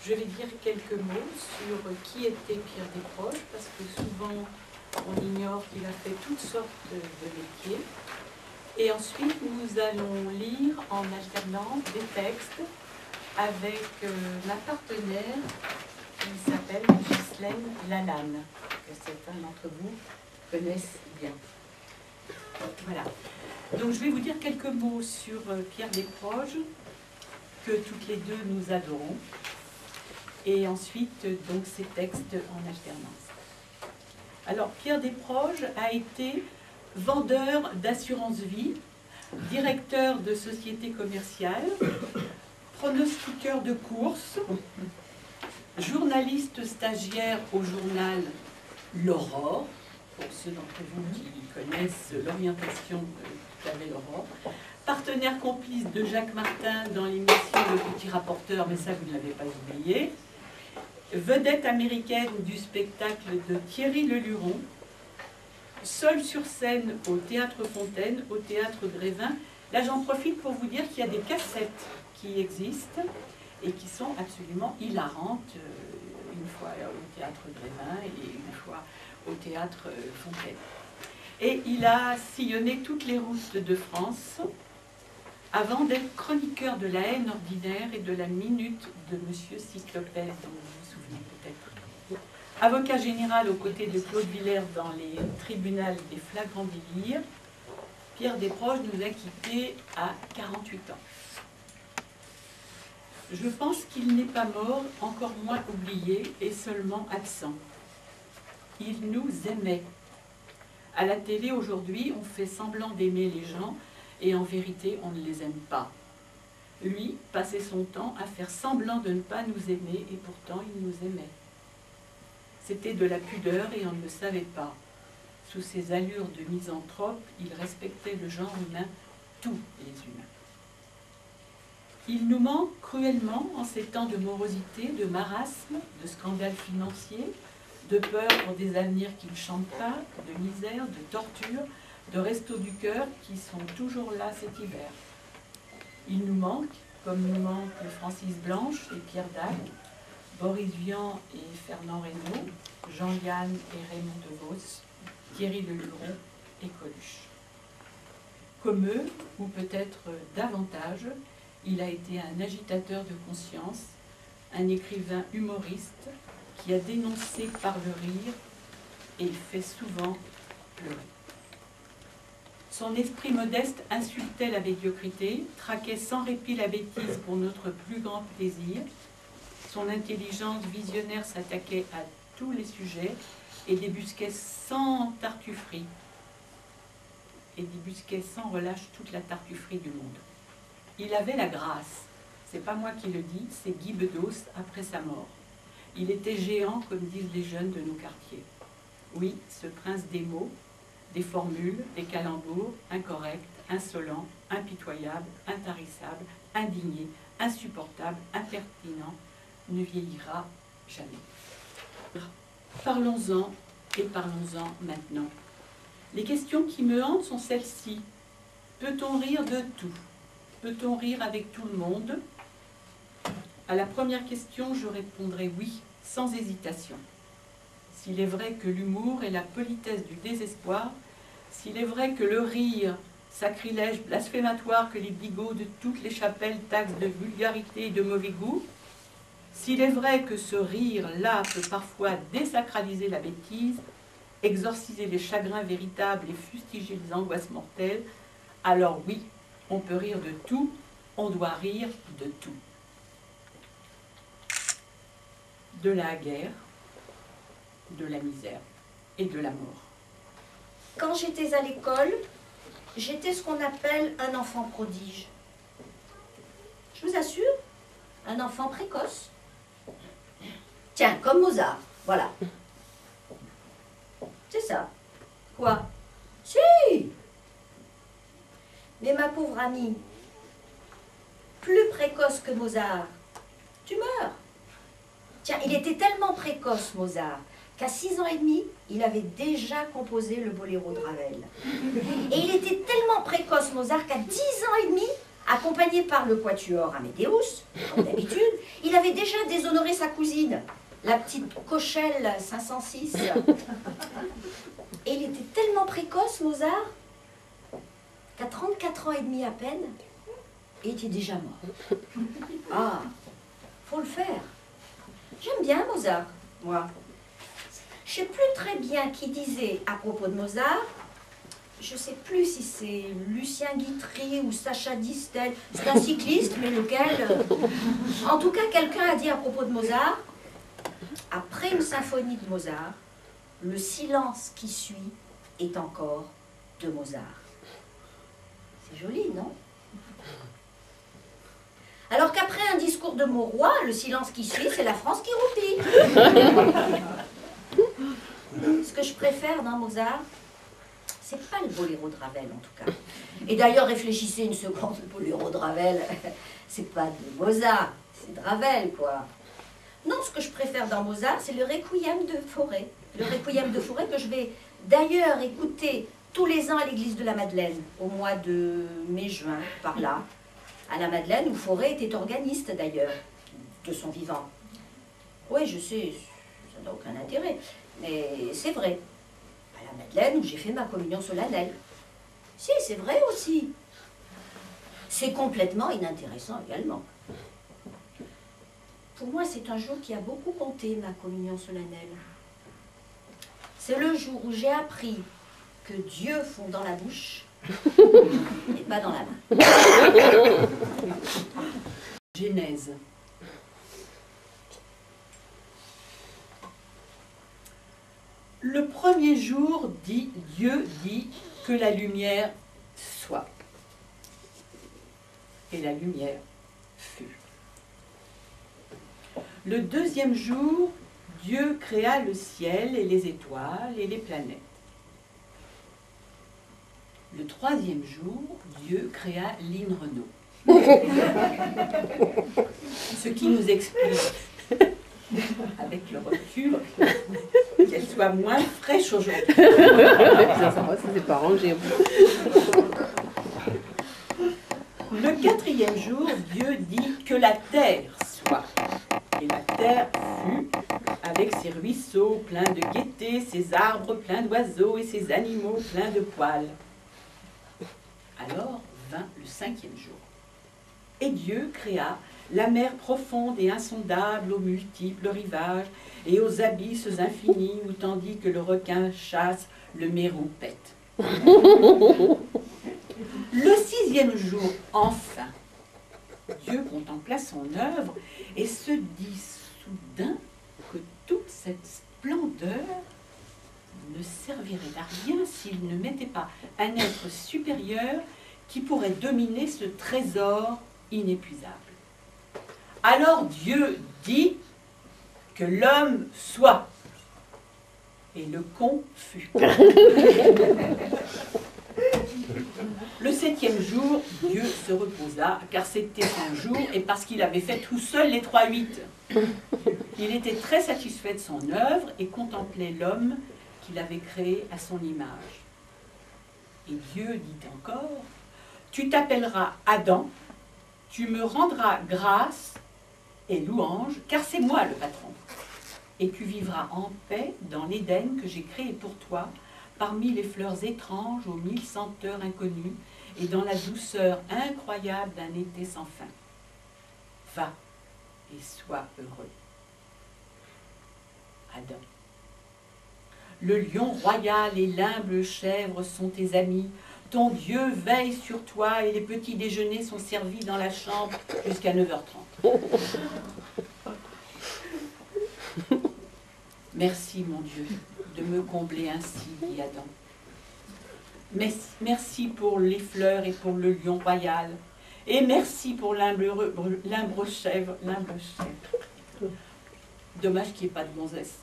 je vais dire quelques mots sur qui était Pierre Desproges, parce que souvent on ignore qu'il a fait toutes sortes de métiers. Et ensuite, nous allons lire en alternance des textes avec ma partenaire qui s'appelle Ghislaine Lalanne, que certains d'entre vous connaissent bien. Voilà. Donc je vais vous dire quelques mots sur Pierre Desproges, que toutes les deux nous adorons, et ensuite donc ces textes en alternance. Alors Pierre Desproges a été vendeur d'assurance vie, directeur de société commerciale, pronostiqueur de courses, journaliste stagiaire au journal L'Aurore, pour ceux d'entre vous qui connaissent l'orientation qu'avait l'Aurore, partenaire complice de Jacques Martin dans l'émission Le Petit Rapporteur, mais ça vous ne l'avez pas oublié, vedette américaine du spectacle de Thierry Leluron, seul sur scène au Théâtre Fontaine, au Théâtre Grévin. Là, j'en profite pour vous dire qu'il y a des cassettes qui existent et qui sont absolument hilarantes, une fois au Théâtre Grévin et une fois au Théâtre Fontaine. Et il a sillonné toutes les routes de France avant d'être chroniqueur de La Haine ordinaire et de La Minute de Monsieur Cyclopès, dont vous vous souvenez peut-être. Avocat général aux côtés de Claude Villers dans les tribunaux des flagrants délires, Pierre Desproges nous a quittés à 48 ans. Je pense qu'il n'est pas mort, encore moins oublié et seulement absent. Il nous aimait. À la télé aujourd'hui, on fait semblant d'aimer les gens et en vérité, on ne les aime pas. Lui passait son temps à faire semblant de ne pas nous aimer et pourtant il nous aimait. C'était de la pudeur et on ne le savait pas. Sous ses allures de misanthrope, il respectait le genre humain, tous les humains. Il nous manque cruellement en ces temps de morosité, de marasme, de scandales financiers, de peur pour des avenirs qui ne chantent pas, de misère, de torture, de restos du cœur qui sont toujours là cet hiver. Il nous manque, comme nous manquent Francis Blanche et Pierre Dac, Boris Vian et Fernand Reynaud, Jean-Yann et Raymond DeVos, Thierry Leluron et Coluche. Comme eux, ou peut-être davantage, il a été un agitateur de conscience, un écrivain humoriste qui a dénoncé par le rire et fait souvent pleurer. Son esprit modeste insultait la médiocrité, traquait sans répit la bêtise pour notre plus grand plaisir. Son intelligence visionnaire s'attaquait à tous les sujets et débusquait sans tartufferie, et débusquait sans relâche toute la tartufferie du monde. Il avait la grâce, c'est pas moi qui le dis, c'est Guy Bedos après sa mort. Il était géant, comme disent les jeunes de nos quartiers. Oui, ce prince des mots, des formules, des calembours, incorrects, insolents, impitoyables, intarissables, indignés, insupportables, impertinents, ne vieillira jamais. Parlons-en, et parlons-en maintenant. Les questions qui me hantent sont celles-ci. Peut-on rire de tout? Peut-on rire avec tout le monde? À la première question, je répondrai oui, sans hésitation. S'il est vrai que l'humour est la politesse du désespoir, s'il est vrai que le rire, sacrilège blasphématoire que les bigots de toutes les chapelles taxent de vulgarité et de mauvais goût, s'il est vrai que ce rire-là peut parfois désacraliser la bêtise, exorciser les chagrins véritables et fustiger les angoisses mortelles, alors oui, on peut rire de tout, on doit rire de tout. De la guerre, de la misère et de la mort. Quand j'étais à l'école, j'étais ce qu'on appelle un enfant prodige. Je vous assure, un enfant précoce. Tiens, comme Mozart, voilà. C'est ça. Quoi? Si! Mais ma pauvre amie, plus précoce que Mozart, tu meurs. Tiens, il était tellement précoce, Mozart, qu'à 6 ans et demi, il avait déjà composé le boléro de Ravel. Et il était tellement précoce, Mozart, qu'à 10 ans et demi, accompagné par le quatuor Amadeus, comme d'habitude, il il avait déjà déshonoré sa cousine, la petite Cochelle 506. Et il était tellement précoce, Mozart, qu'à 34 ans et demi à peine, il était déjà mort. Ah, faut le faire. J'aime bien Mozart, moi. Je ne sais plus très bien qui disait à propos de Mozart, je ne sais plus si c'est Lucien Guitry ou Sacha Distel, c'est un cycliste, mais lequel? En tout cas, quelqu'un a dit à propos de Mozart, après une symphonie de Mozart, le silence qui suit est encore de Mozart. C'est joli, non? Alors qu'après un discours de Mauroy, le silence qui suit, c'est la France qui roupille. Ce que je préfère dans Mozart, c'est pas le boléro de Ravel en tout cas. Et d'ailleurs, réfléchissez une seconde, le boléro de Ravel, c'est pas de Mozart, c'est de Ravel, quoi. Non, ce que je préfère dans Mozart, c'est le Requiem de Fauré. Le Requiem de Fauré que je vais d'ailleurs écouter tous les ans à l'église de la Madeleine, au mois de mai-juin, par là, à la Madeleine, où Fauré était organiste d'ailleurs, de son vivant. Oui, je sais, ça n'a aucun intérêt, mais c'est vrai. À la Madeleine, où j'ai fait ma communion solennelle. Si, c'est vrai aussi. C'est complètement inintéressant également. Pour moi, c'est un jour qui a beaucoup compté, ma communion solennelle. C'est le jour où j'ai appris que Dieu fond dans la bouche et pas dans la main. Genèse. Le premier jour, Dieu dit que la lumière soit. Et la lumière fut. Le deuxième jour, Dieu créa le ciel et les étoiles et les planètes. Le troisième jour, Dieu créa Lynn Renaud. Ce qui nous explique, avec le recul, qu'elle soit moins fraîche aujourd'hui. Ça c'est pas rangé. Le quatrième jour, Dieu dit que la terre soit. Et la terre fut, avec ses ruisseaux pleins de gaieté, ses arbres pleins d'oiseaux et ses animaux pleins de poils. Alors vint le cinquième jour. Et Dieu créa la mer profonde et insondable aux multiples rivages et aux abysses infinis où tandis que le requin chasse, le mérou pète. Le sixième jour, enfin, Dieu contempla son œuvre et se dit soudain que toute cette splendeur ne servirait à rien s'il ne mettait pas un être supérieur qui pourrait dominer ce trésor inépuisable. Alors Dieu dit que l'homme soit, et le con fut. Le septième jour, Dieu se reposa, car c'était son jour, et parce qu'il avait fait tout seul les 3/8. Il était très satisfait de son œuvre et contemplait l'homme qu'il avait créé à son image. Et Dieu dit encore, « Tu t'appelleras Adam, tu me rendras grâce et louange, car c'est moi le patron. Et tu vivras en paix dans l'Éden que j'ai créé pour toi, parmi les fleurs étranges aux 1000 senteurs inconnues, et dans la douceur incroyable d'un été sans fin. Va et sois heureux. » Adam. Le lion royal et l'humble chèvre sont tes amis. Ton Dieu veille sur toi et les petits déjeuners sont servis dans la chambre jusqu'à 9h30. Merci, mon Dieu, de me combler ainsi, dit Adam. Merci pour les fleurs et pour le lion royal. Et merci pour l'humble chèvre. Dommage qu'il n'y ait pas de gonzesse.